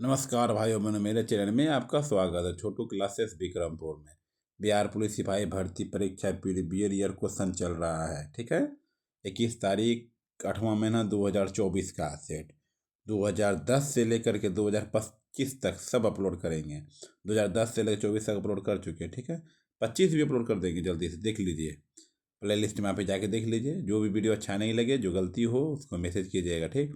नमस्कार भाइयों बहनों, मेरे चैनल में आपका स्वागत है। छोटू क्लासेस विक्रमपुर में बिहार पुलिस सिपाही भर्ती परीक्षा पीडीबीएल ईयर क्वेश्चन चल रहा है। ठीक है, 21 तारीख 8वां महीना 2024 का सेट 2010 से लेकर के 2025 तक सब अपलोड करेंगे। 2010 से लेकर 24 तक अपलोड कर चुके हैं। ठीक है, 25 भी अपलोड कर देंगे जल्दी से। देख लीजिए प्ले लिस्ट में, आप जाके देख लीजिए। जो भी वीडियो अच्छा नहीं लगे, जो गलती हो उसको मैसेज कीजिएगा। ठीक,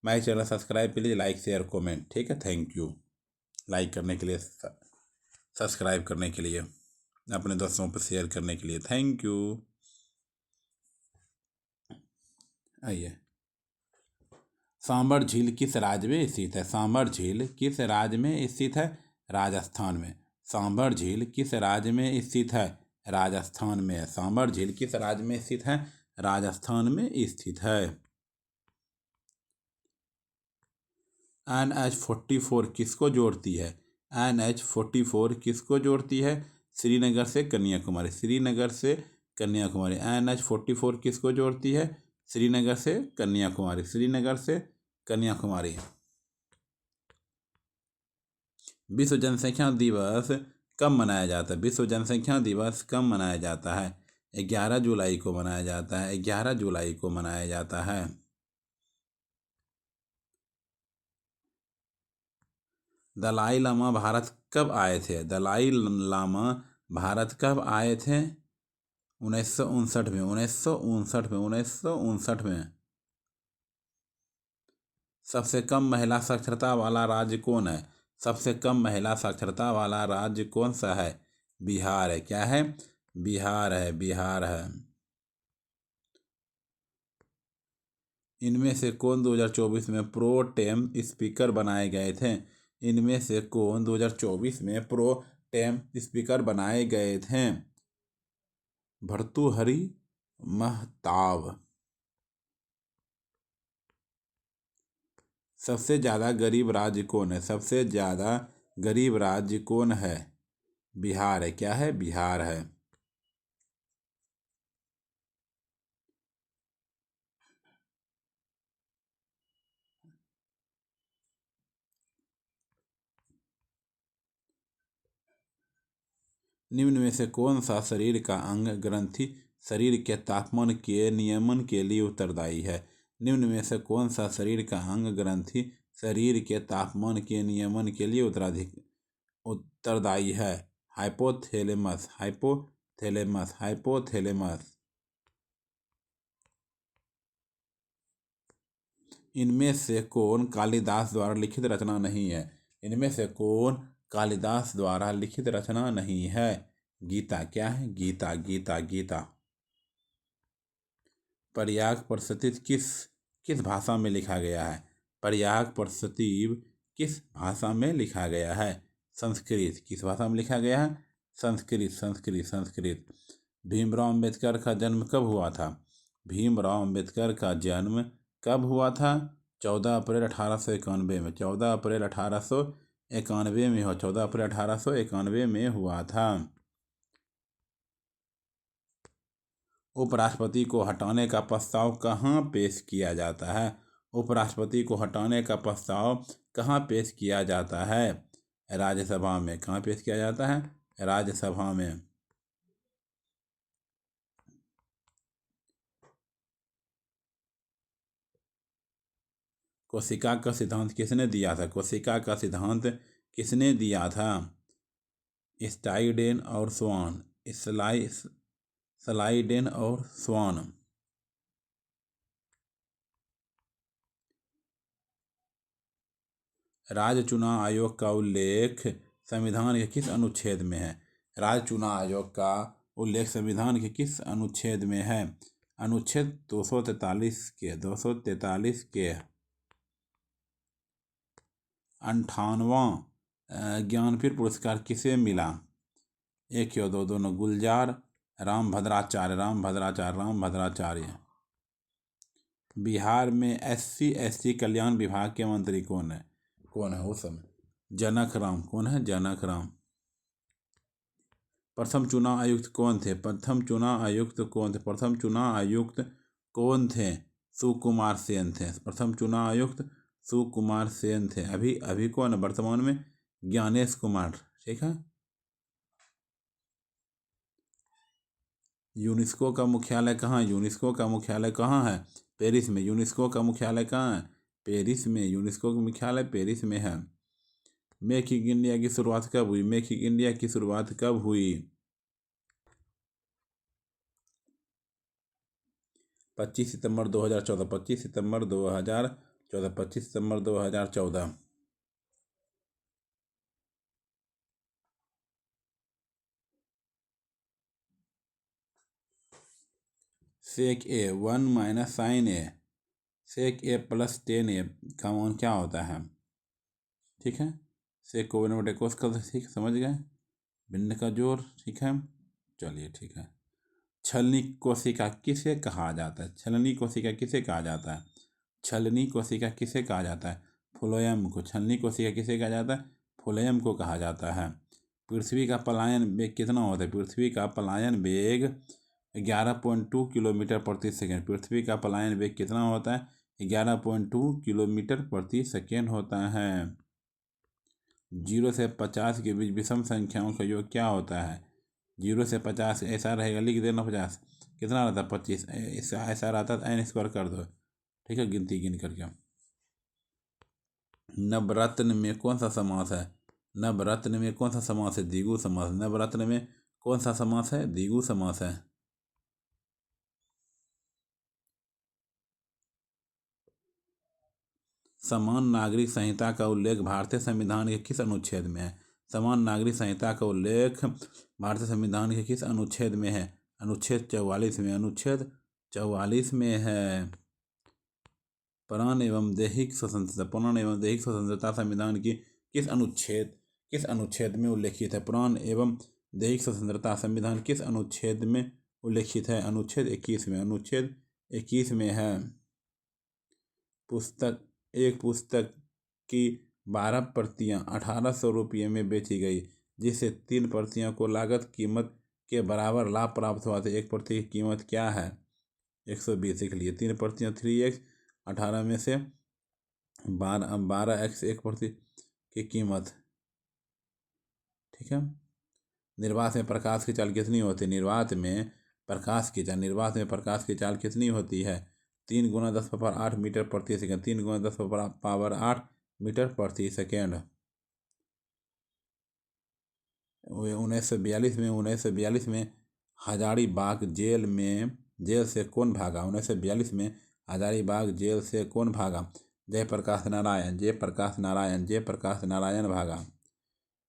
माय चैनल सब्सक्राइब कीजिए, लाइक शेयर कमेंट। ठीक है, थैंक यू लाइक करने के लिए, सब्सक्राइब करने के लिए, अपने दोस्तों पर शेयर करने के लिए। Thank you. आइए, सांबर झील किस राज्य में स्थित है? सांबर झील किस राज्य में स्थित है? राजस्थान में। सांबर झील किस राज्य में स्थित है? राजस्थान में। सांबर झील किस राज्य में स्थित है? राजस्थान में स्थित है। NH44 किसको जोड़ती है? NH44 किसको जोड़ती है? श्रीनगर से कन्याकुमारी। श्रीनगर से कन्याकुमारी। NH44 किसको जोड़ती है? श्रीनगर से कन्याकुमारी। श्रीनगर से कन्याकुमारी। विश्व जनसंख्या दिवस कब मनाया जाता है? विश्व जनसंख्या दिवस कब मनाया जाता है? 11 जुलाई को मनाया जाता है। 11 जुलाई को मनाया जाता है। दलाई लामा भारत कब आए थे? दलाई लामा भारत कब आए थे? 1959 में। 1959 में। 1959 में। सबसे कम महिला साक्षरता वाला राज्य कौन है? सबसे कम महिला साक्षरता वाला राज्य कौन सा है? बिहार है। क्या है? बिहार है। बिहार है। इनमें से कौन 2024 में प्रो टेम स्पीकर बनाए गए थे? इनमें से कौन 2024 में प्रो टेम स्पीकर बनाए गए थे? भर्तृहरि महताब। सबसे ज़्यादा गरीब राज्य कौन है? सबसे ज़्यादा गरीब राज्य कौन है? बिहार है। क्या है? बिहार है। निम्न में से कौन सा शरीर का अंग ग्रंथि शरीर के तापमान के नियमन के लिए उत्तरदायी है? निम्न में से कौन सा शरीर का अंग ग्रंथि शरीर के तापमान के नियमन के लिए उत्तरदायी है? हाइपोथैलेमस। हाइपोथैलेमस। हाइपोथैलेमस। इनमें से कौन कालिदास द्वारा लिखित रचना नहीं है? इनमें से कौन कालिदास द्वारा लिखित रचना नहीं है? गीता। क्या है? गीता। गीता। गीता। पर्याग प्रस्तुति किस किस भाषा में लिखा गया है? पर्याग प्रस्तुति किस भाषा में लिखा गया है? संस्कृत। किस भाषा में लिखा गया है? संस्कृत। संस्कृत। संस्कृत। भीमराव अंबेडकर का जन्म कब हुआ था? भीमराव अंबेडकर का जन्म कब हुआ था? 14 अप्रैल 1891 में। 14 अप्रैल 1891 में हुआ। 14 अप्रैल 1891 में हुआ था। उपराष्ट्रपति को हटाने का प्रस्ताव कहाँ पेश किया जाता है? उपराष्ट्रपति को हटाने का प्रस्ताव कहाँ पेश किया जाता है? राज्यसभा में। कहाँ पेश किया जाता है? राज्यसभा में। कोशिका का सिद्धांत किसने दिया था? कोशिका का सिद्धांत किसने दिया था? स्टाइडेन और स्वान। स्लाइडेन और स्वान। राज्य चुनाव आयोग का उल्लेख संविधान के किस अनुच्छेद में है? राज्य चुनाव आयोग का उल्लेख संविधान के किस अनुच्छेद में है? अनुच्छेद 243 के। 243 के। 58वां ज्ञानपीठ पुरस्कार किसे मिला? एक या दो, दोनों। गुलजार रामभद्राचार्य। रामभद्राचार्य। रामभद्राचार्य। बिहार में SC/ST कल्याण विभाग के मंत्री कौन है? कौन है उस समय? जनक राम। कौन है? जनक राम। प्रथम चुनाव आयुक्त कौन थे? प्रथम चुनाव आयुक्त कौन थे? प्रथम चुनाव आयुक्त कौन थे? सुकुमार सेन थे। प्रथम चुनाव आयुक्त सुकुमार सेन थे। अभी अभी कौन है वर्तमान में? ज्ञानेश कुमार। ठीक है। यूनेस्को का मुख्यालय कहाँ है? यूनेस्को का मुख्यालय कहाँ है? पेरिस में। यूनेस्को का मुख्यालय कहाँ है? पेरिस में। यूनेस्को का मुख्यालय पेरिस में है। मेक इन इंडिया की शुरुआत कब हुई? मेक इन इंडिया की शुरुआत कब हुई? 25 सितंबर 2014। 25 सितंबर 2014। 25 सितंबर 2014। Sec A 1 - sin A। Sec A plus 10A का मान क्या होता है? ठीक है। सेक को 1/cos कर, ठीक समझ गए। भिन्न का जोड़। ठीक है। चलिए ठीक है। छलनी कोशिका किसे कहा जाता है? छलनी कोशिका किसे कहा जाता है? छलनी कोशिका किसे कहा जाता है? फ्लोएम को। छलनी कोशिका किसे कहा जाता है? फ्लोएम को कहा जाता है। पृथ्वी का पलायन वेग कितना होता है? पृथ्वी का पलायन वेग 11.2 किलोमीटर प्रति सेकेंड। पृथ्वी का पलायन वेग कितना होता है? 11.2 किलोमीटर प्रति सेकेंड होता है। 0 से 50 के बीच विषम संख्याओं का योग क्या होता है? 0 से 50 ऐसा रहेगा, लिख देना 50। कितना रहता है? 25। ऐसा रहता है n स्क्वायर कर दो। ठीक है, गिनती गिन करके। नवरत्न में कौन सा समास है? नवरत्न में कौन सा समास है? द्विगु समास। नवरत्न में कौन सा समास है? द्विगु समास है। समान नागरिक संहिता का उल्लेख भारतीय संविधान के किस अनुच्छेद में है? समान नागरिक संहिता का उल्लेख भारतीय संविधान के किस अनुच्छेद में है? अनुच्छेद 44 में। अनुच्छेद 44 में है। प्राण एवं दैहिक स्वतंत्रता। प्राण एवं दैहिक स्वतंत्रता संविधान की किस अनुच्छेद में उल्लेखित है? प्राण एवं दैहिक स्वतंत्रता संविधान किस अनुच्छेद में उल्लेखित है? अनुच्छेद 21 में। अनुच्छेद 21 में है। एक पुस्तक की 12 प्रतियां 1800 रुपये में बेची गई, जिससे 3 प्रतियों को लागत कीमत के बराबर लाभ प्राप्त हुआ था। एक प्रति की कीमत क्या है? 120 के लिए 3 प्रतियां 3x, 18 में से 12x, एक प्रति की कीमत। ठीक है। निर्वात में प्रकाश की चाल कितनी होती है? निर्वात में प्रकाश की चाल कितनी होती है? 3 × 10⁸ मीटर प्रति सेकेंड। 3 × 10⁸ मीटर प्रति सेकेंड। 1942 में हजारीबाग जेल से कौन भागा? 1942 में हजारीबाग जेल से कौन भागा? जयप्रकाश नारायण भागा।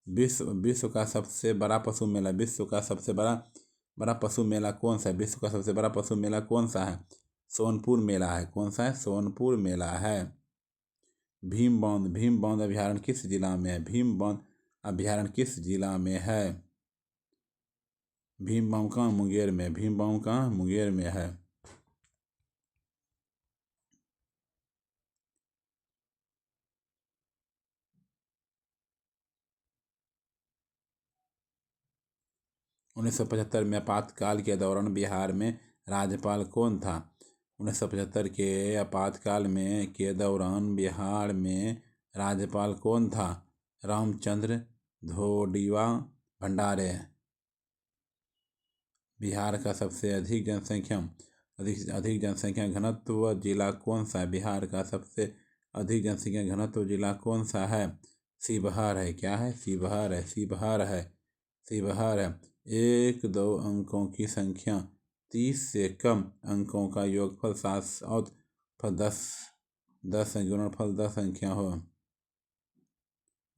विश्व का सबसे बड़ा पशु मेला। विश्व का सबसे बड़ा पशु मेला कौन सा है? विश्व का सबसे बड़ा पशु मेला कौन सा है? सोनपुर मेला है। कौन सा है? सोनपुर मेला है। भीम बांध अभयारण्य किस जिला में है? भीम बांध अभयारण्य किस जिला में है? भीम बांध कहाँ? मुंगेर में। भीम बांध कहाँ? मुंगेर में है। उन्नीस सौ पचहत्तर में आपातकाल के दौरान बिहार में राज्यपाल कौन था? 1975 के आपातकाल में के दौरान बिहार में राज्यपाल कौन था? रामचंद्र धोडिवा भंडारे। बिहार का सबसे अधिक जनसंख्या घनत्व जिला कौन सा है? बिहार का सबसे अधिक जनसंख्या घनत्व जिला कौन सा है? शिवहर है। क्या है? शिवहर है। शिवहर है। शिवहर है। 1-2 अंकों की संख्या 30 से कम अंकों का योगफल 7 और 10 गुणनफल 10 संख्या हो।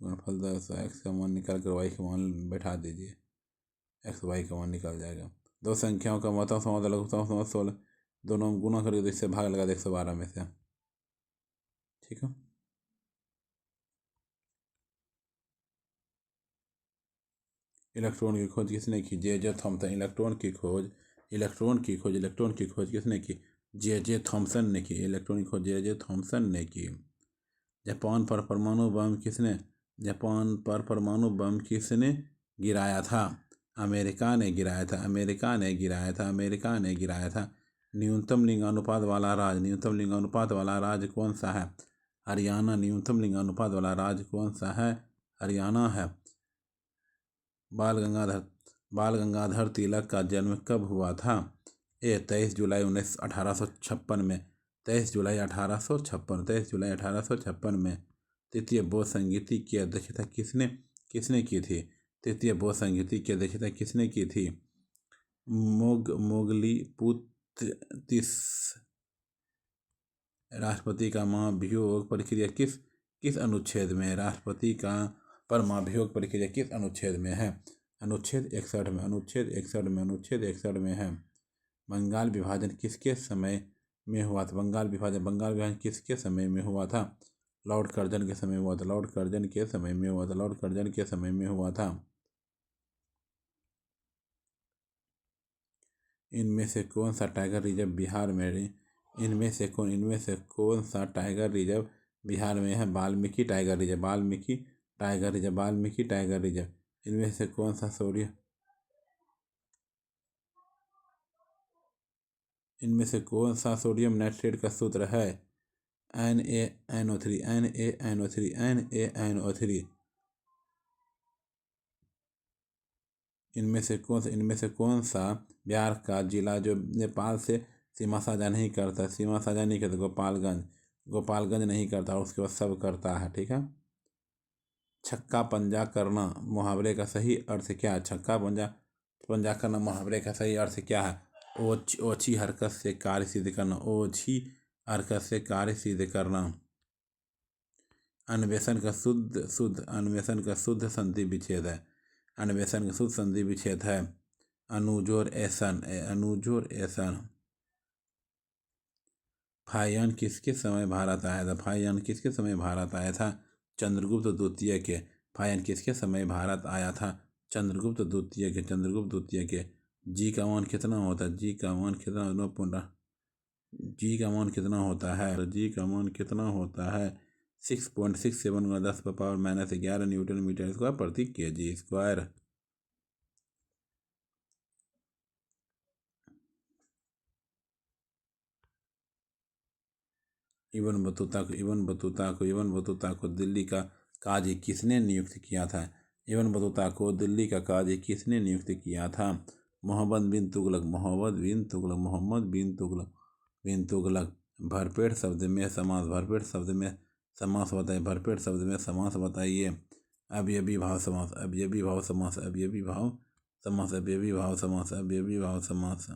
गुणनफल 10। x का मान निकाल कर y का मान बैठा दीजिए। x y का मान निकल जाएगा। दो संख्याओं का महत्तम समाधान लघुत्तम समाधान 16 दोनों गुणा करके तो इससे भाग लगा दे 112 में से। ठीक है। इलेक्ट्रॉन की खोज किसने की? J Thomson. इलेक्ट्रॉन की खोज किसने की? जे थॉमसन ने की। इलेक्ट्रॉन की खोज जे थॉमसन ने की। जापान पर परमाणु बम किसने गिराया था? अमेरिका ने गिराया था। न्यूनतम लिंगानुपात वाला राज्य कौन सा है? हरियाणा न्यूनतम लिंगानुपात वाला राज्य कौन सा है? हरियाणा है। बाल गंगाधर तिलक का जन्म कब हुआ था? 23 जुलाई 1856 में। 23 जुलाई 1856 में। तृतीय बौद्ध संगीति की अध्यक्षता किसने की थी? तृतीय बौद्ध संगीति की अध्यक्षता किसने की थी? मोगलीपुतिस। राष्ट्रपति का महाभियोग प्रक्रिया किस अनुच्छेद में? राष्ट्रपति का पर महाभियोग प्रक्रिया किस अनुच्छेद में है? अनुच्छेद 61 में। अनुच्छेद 61 में है। बंगाल विभाजन किसके समय में हुआ था? बंगाल विभाजन किसके समय में हुआ था? लॉर्ड कर्जन के समय हुआ था। इनमें से कौन सा टाइगर रिजर्व बिहार में है? इनमें से कौन सा टाइगर रिजर्व बिहार में है? Valmiki tiger reserve. इनमें से कौन सा सोडियम नाइट्रेट का सूत्र है? NaNO3। इनमें से कौन सा बिहार का जिला जो नेपाल से सीमा साझा नहीं करता? गोपालगंज नहीं करता और उसके बाद सब करता है। ठीक है। छक्का पंजा करना मुहावरे का सही अर्थ क्या है? छक्का पंजा करना मुहावरे का सही अर्थ क्या है? ओछी हरकत से कार्य सिद्ध करना। अन्वेषण का शुद्ध संधि विच्छेद है। अनुजोर एसन। फाहियान किसके समय भारत आया था? चंद्रगुप्त द्वितीय के। फाहियान किसके समय भारत आया था? चंद्रगुप्त द्वितीय के। जी का मान कितना होता है? जी का मान कितना होता है? 6.67 × 10⁻⁻11 न्यूटन मीटर स्क्वायर प्रति kg स्क्वायर। इब्न बतूता को दिल्ली का काजी किसने नियुक्त किया था? इब्न बतूता को दिल्ली का काजी किसने नियुक्त किया था? मोहम्मद बिन तुगलक। भरपेट शब्द में समास बताइए। अवयवी भाव समास।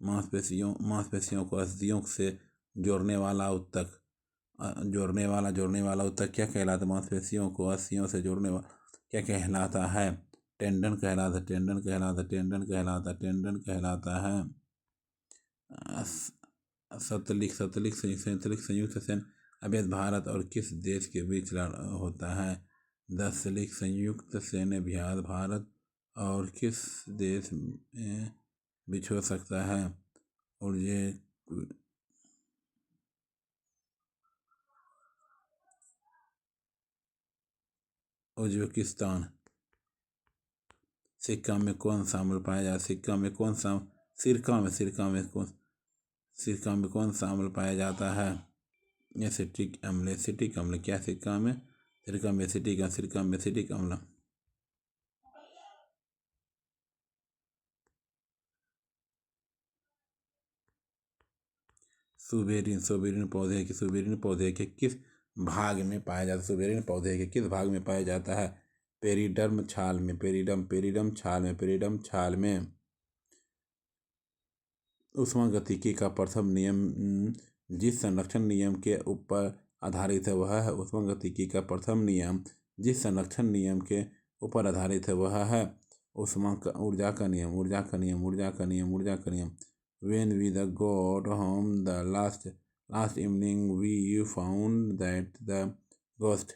मांसपेशियों को अस्थियों से जोड़ने वाला ऊतक क्या कहलाता है? मांसपेशियों को अस्थियों से जोड़ने वाला क्या कहलाता है? टेंडन कहलाता है। सतलिक संयुक्त सैन्य अभ्यास भारत और किस देश के बीच होता है? सतलिक संयुक्त सैन्य अभ्यास भारत और किस देश में बीच हो सकता है? और ये उज्बेकिस्तान। सिक्का में कौन सा अम्ल पाया जाता है? सिरका में कौन सा अम्ल पाया जाता है? एसिटिक अम्ल। क्या सिरका में एसिटिक अम्ल। सोबेरिन पौधे के किस भाग में पाया जाता है? पेरिडर्म छाल में। ऊष्मागतिकी का प्रथम नियम जिस संरक्षण नियम के ऊपर आधारित है वह है ऊर्जा का नियम। When we got home the last evening, we found that the ghost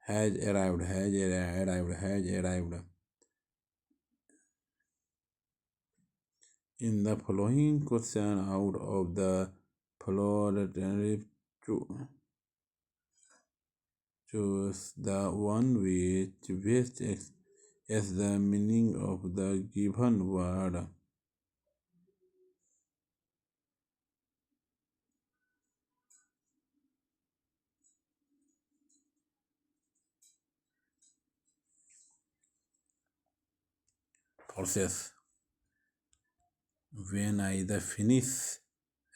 has arrived. In the following question, out of the following choose the one which best expresses the meaning of the given word. horses. When I the finish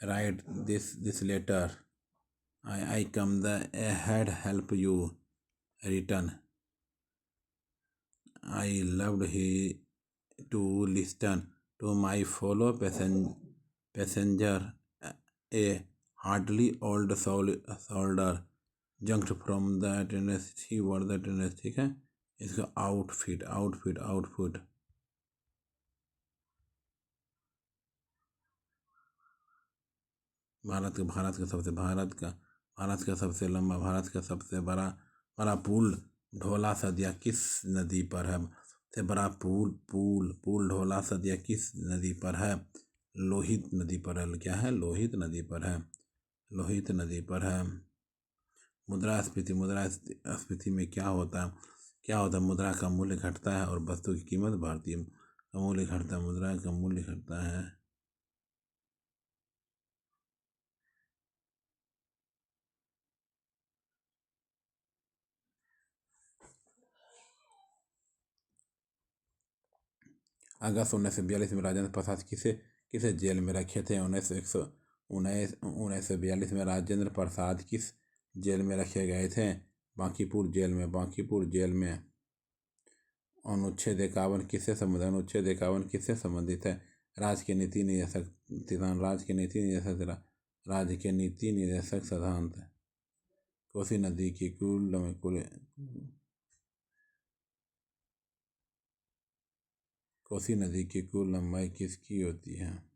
write this letter, I come the ahead help you return. I loved he to listen to my fellow passenger. A hardly old soldier jumped from the attendance. He wore the attendance. ठीक है, इसका outfit Bharat का सबसे लंबा, भारत का सबसे बड़ा बड़ा पुल ढोला सदिया किस नदी पर है? सबसे बड़ा पुल ढोला सदिया किस नदी पर है? लोहित नदी पर है। क्या है? लोहित नदी पर है। लोहित नदी पर है। मुद्रास्फीति में क्या होता है? मुद्रा का मूल्य घटता है और वस्तु की कीमत बढ़ती है। मूल्य घटता है, मुद्रा का मूल्य घटता है। अगस्त 1942 में राजेंद्र प्रसाद किसे जेल में रखे थे? 1942 में राजेंद्र प्रसाद किस जेल में रखे गए थे? बांकीपुर जेल में। अनुच्छेद 51 किससे संबंधित है? राज्य के नीति निर्देशक सिद्धांत। कोसी नदी की कुल लंबाई किसकी होती है?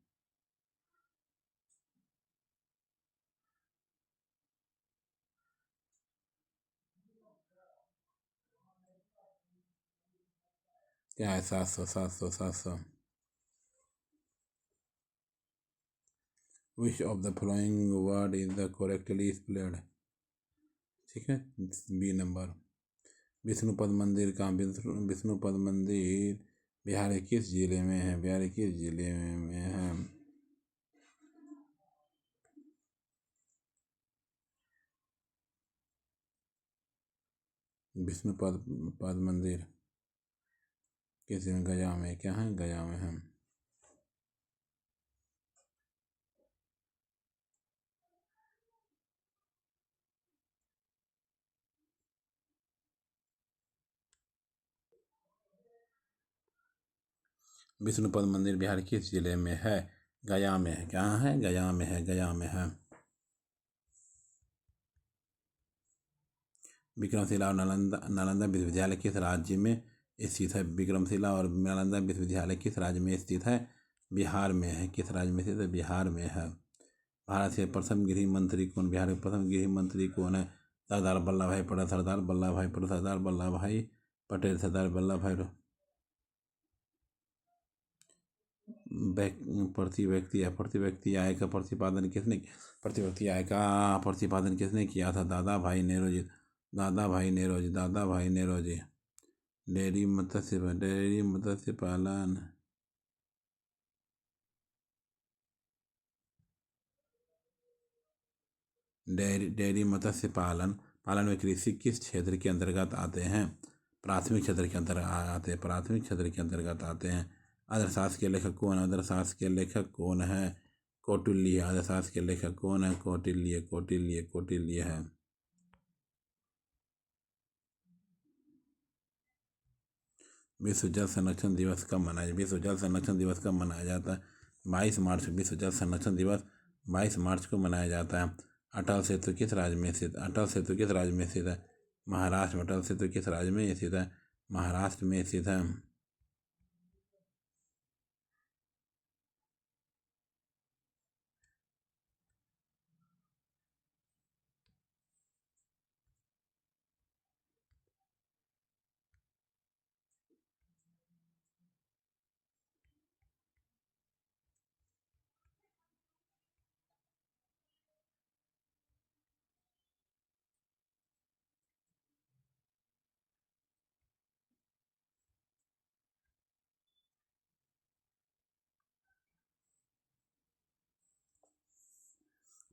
क्या है? 700। Which of the following word is the correctly spelled? ठीक है, बी नंबर। विष्णुपद मंदिर बिहार के किस जिले में है? विष्णुपद मंदिर किस में? गया में। क्या है? गया में है। विष्णुपद मंदिर बिहार किस जिले में है? गया में है। कहाँ है? गया में है। विक्रमशिला और नालंदा विश्वविद्यालय किस राज्य में स्थित है? विक्रमशिला और नालंदा विश्वविद्यालय किस राज्य में स्थित है? बिहार में है। किस राज्य में स्थित है? बिहार में है। भारत के प्रथम गृह मंत्री कौन? बिहार के प्रथम गृह मंत्री कौन है? सरदार वल्लभ भाई पटेल। प्रति व्यक्ति आय का प्रतिपादन किसने किया था? दादा भाई नेहरू जी। डेयरी मत्स्य पालन। डेयरी मत्स्य पालन में कृषि किस क्षेत्र के अंतर्गत आते हैं? प्राथमिक क्षेत्र के अंतर्गत आते हैं। अर्थशास्त्र के लेखक कौन है? कौटिल्य। अर्थशास्त्र के लेखक कौन है? कौटिल्य है। विश्व जल संरक्षण दिवस कब मनाया जाता है? 22 मार्च। विश्व जल संरक्षण दिवस 22 मार्च को मनाया जाता है। अटल सेतु किस राज्य में स्थित है? महाराष्ट्र में। अटल सेतु किस राज्य में स्थित है? महाराष्ट्र में स्थित है।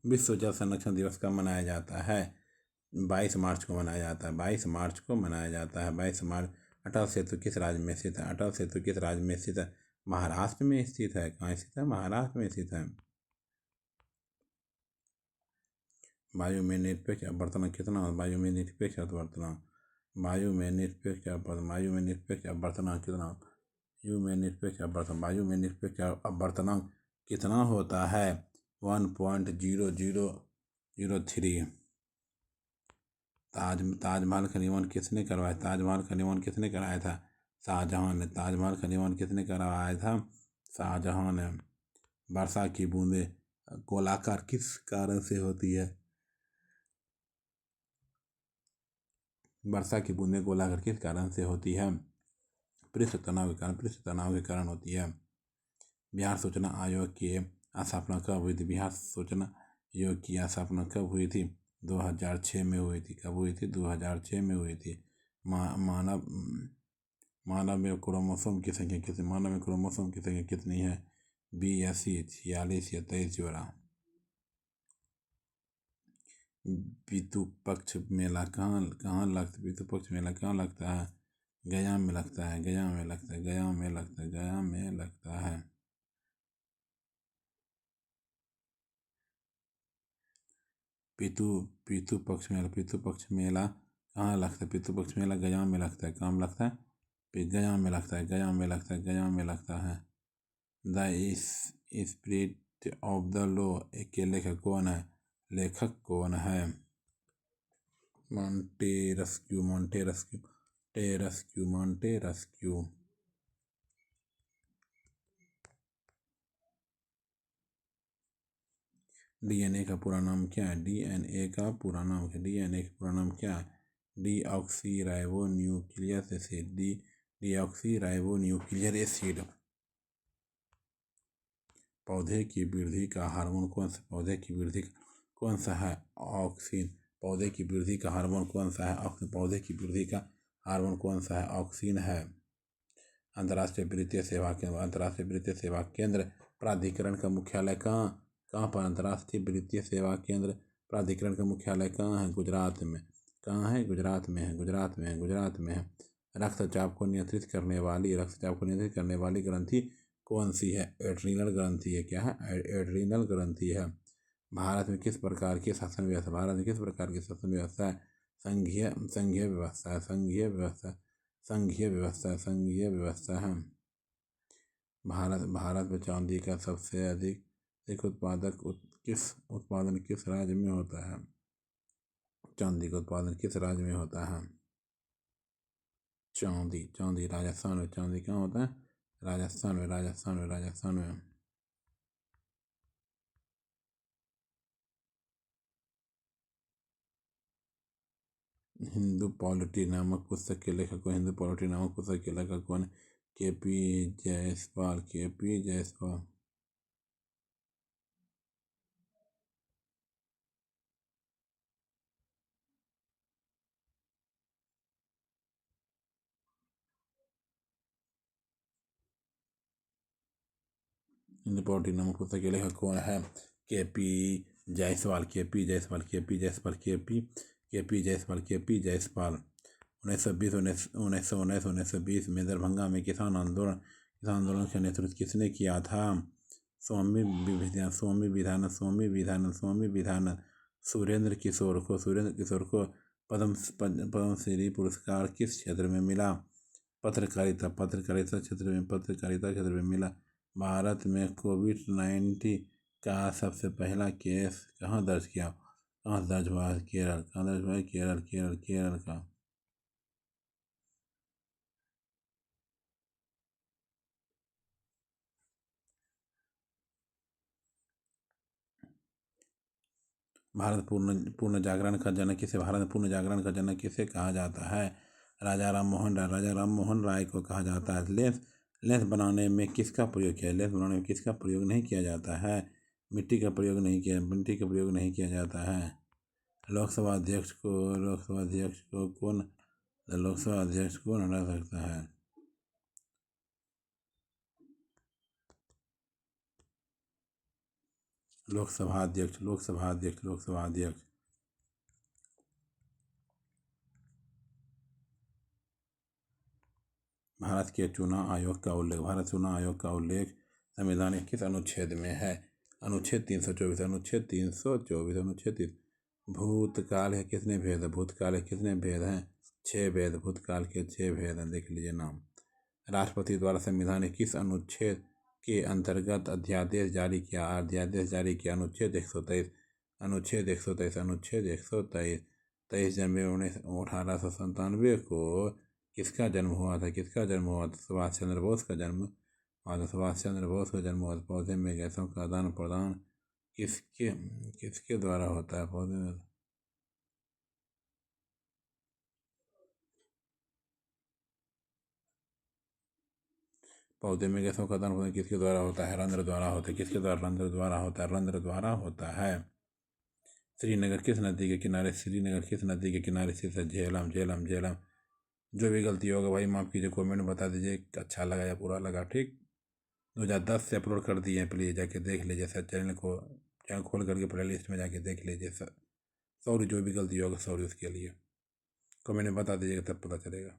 विश्व जल संरक्षण दिवस कब मनाया जाता है? 22 मार्च को मनाया जाता है। 22 मार्च अटल सेतु किस राज्य में स्थित है? अटल सेतु किस राज्य में स्थित है? महाराष्ट्र में स्थित है। कहाँ स्थित है? महाराष्ट्र में स्थित है। वायु में निरपेक्ष अपवर्तनांक कितना? वायु में निरपेक्ष अपवर्तनांक, वायु में निरपेक्ष अपवर्तनांक कितना? वायु में निरपेक्ष अपवर्तनांक कितना होता है? 1.0003। ताजमहल का निर्माण किसने करवाया? ताजमहल का निर्माण किसने कराया था? शाहजहां ने। ताजमहल का निर्माण किसने करवाया था? शाहजहां ने। वर्षा की बूंदें गोलाकार किस कारण से होती है? वर्षा की बूंदें गोलाकार किस कारण से होती है? पृष्ठ तनाव के कारण होती है। बिहार सूचना आयोग की स्थापना कब हुई थी? बिहार सूचना आयोग की स्थापना कब हुई थी? 2006 में हुई थी। कब हुई थी? 2006 में हुई थी। मानव में क्रोमोसोम की संख्या कितनी है? 82, 46 या 23 जोड़ा। पितृ पक्ष मेला कहाँ लगता है? गया में लगता है। गया में लगता है। पितृ पक्ष मेला कहाँ लगता है? पितृ पक्ष मेला गया में लगता है। कहाँ लगता है? गया में लगता है। The spirit of the law के लेखक कौन है? मॉन्टेस्क्यू। डीएनए का पूरा नाम क्या है? डीएनए का पूरा नाम क्या है? डीऑक्सीराइबोन्यूक्लियर एसिड। पौधे की वृद्धि का हार्मोन कौन सा है? ऑक्सीन। पौधे की वृद्धि का हार्मोन कौन सा है? ऑक्सीन है। अंतर्राष्ट्रीय वित्तीय सेवा केंद्र प्राधिकरण का मुख्यालय कहाँ पर? अंतर्राष्ट्रीय वित्तीय सेवा केंद्र प्राधिकरण का मुख्यालय कहाँ है? गुजरात में। कहाँ है? गुजरात में है। रक्तचाप को नियंत्रित करने वाली ग्रंथि कौन सी है? एड्रीनल ग्रंथि है। क्या है? एड्रीनल ग्रंथि है। भारत में किस प्रकार की शासन व्यवस्था है? संघीय व्यवस्था है। भारत में चांदी का सबसे अधिक उत्पादन किस राज्य में होता है? चांदी का उत्पादन किस राज्य में होता है? चांदी राजस्थान में। चांदी कहाँ होता है? राजस्थान में। हिंदू पॉलिटी नामक पुस्तक के लेखक कौन है? केपी जायसवाल। हिंदू पॉलिटी नामक पुस्तक के लेखक कौन है? केपी जायसवाल। 1920 में दरभंगा में किसान आंदोलन का नेतृत्व किसने किया था? स्वामी विधानंद सुरेंद्र किशोर को पद्मश्री पुरस्कार किस क्षेत्र में मिला? पत्रकारिता क्षेत्र में मिला। भारत में कोविड-19 का सबसे पहला केस कहाँ दर्ज हुआ है? केरल का। भारत पूर्ण जागरण का जनक किसे कहा जाता है? राजा राम मोहन राय को कहा जाता है। लेंस बनाने में किसका प्रयोग नहीं किया जाता है? मिट्टी का प्रयोग नहीं किया जाता है। लोकसभा अध्यक्ष को कौन हटा सकता है? लोकसभा अध्यक्ष। भारत के चुनाव आयोग का उल्लेख। भारत चुनाव आयोग का उल्लेख संविधान के किस अनुच्छेद में है? अनुच्छेद 324। अनुच्छेद 324। अनुच्छेद 3। भूतकाल के कितने भेद? भूतकाल के कितने भेद हैं? 6 भेद। भूतकाल के 6 भेद हैं, देख लीजिए नाम। राष्ट्रपति द्वारा संविधान के किस अनुच्छेद के अंतर्गत अध्यादेश जारी किया? अध्यादेश जारी किया। अनुच्छेद 123। अनुच्छेद 123। अनुच्छेद 123। 23 जनवरी 1897 को किसका जन्म हुआ था? किसका जन्म हुआ था? सुभाष चंद्र बोस का जन्म हुआ था। सुभाष चंद्र बोस का जन्म हुआ था। पौधे में गैसों का आदान प्रदान किसके किसके द्वारा होता है? पौधे में पौधे में गैसों का आदान प्रदान किसके द्वारा होता है? रंध्र द्वारा होता है। किसके द्वारा? रंध्र द्वारा होता है। रंध्र द्वारा होता है। श्रीनगर किस नदी के किनारे? श्रीनगर किस नदी के किनारे स्थित है? झेलम। झेलम। झेलम। जो भी गलती होगा भाई माफ़ कीजिए, कमेंट में बता दीजिए अच्छा लगा या बुरा लगा। ठीक, 2010 से अपलोड कर दिए हैं, प्लीज़ जाके देख लीजिए सर। चैनल खोल करके प्ले लिस्ट में जाके देख लीजिए सर। सॉरी, जो भी गलती होगा सॉरी उसके लिए। कमेंट में बता दीजिएगा तब पता चलेगा।